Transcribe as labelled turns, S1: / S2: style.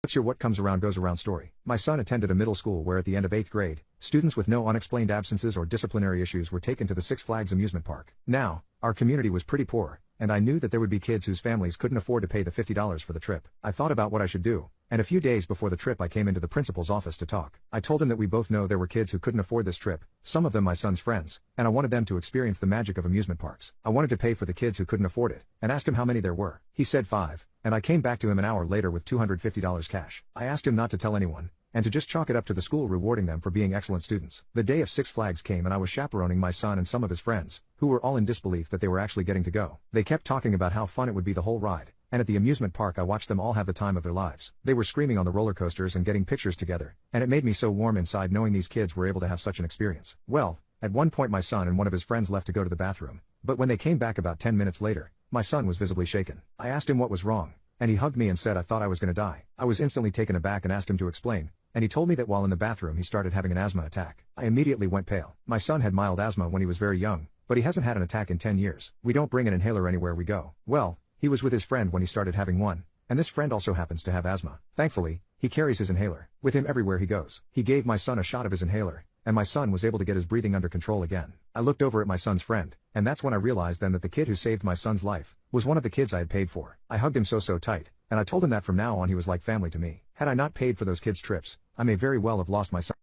S1: What's your what comes around goes around story? My son attended a middle school where at the end of 8th grade, students with no unexplained absences or disciplinary issues were taken to the Six Flags amusement park. Now, our community was pretty poor, and I knew that there would be kids whose families couldn't afford to pay the $50 for the trip. I thought about what I should do, and a few days before the trip I came into the principal's office to talk. I told him that we both know there were kids who couldn't afford this trip, some of them my son's friends, and I wanted them to experience the magic of amusement parks. I wanted to pay for the kids who couldn't afford it, and asked him how many there were. He said 5, and I came back to him an hour later with $250 cash. I asked him not to tell anyone, and to just chalk it up to the school rewarding them for being excellent students. The day of Six Flags came and I was chaperoning my son and some of his friends, who were all in disbelief that they were actually getting to go. They kept talking about how fun it would be the whole ride, and at the amusement park I watched them all have the time of their lives. They were screaming on the roller coasters and getting pictures together, and it made me so warm inside knowing these kids were able to have such an experience. Well, at one point my son and one of his friends left to go to the bathroom, but when they came back about 10 minutes later, my son was visibly shaken. I asked him what was wrong, and he hugged me and said I thought I was gonna die. I was instantly taken aback and asked him to explain, and he told me that while in the bathroom he started having an asthma attack. I immediately went pale. My son had mild asthma when he was very young, but he hasn't had an attack in 10 years. We don't bring an inhaler anywhere we go. Well, he was with his friend when he started having one, and this friend also happens to have asthma. Thankfully, he carries his inhaler with him everywhere he goes. He gave my son a shot of his inhaler, and my son was able to get his breathing under control again. I looked over at my son's friend, and that's when I realized then that the kid who saved my son's life was one of the kids I had paid for. I hugged him so tight, and I told him that from now on he was like family to me. Had I not paid for those kids' trips, I may very well have lost my son.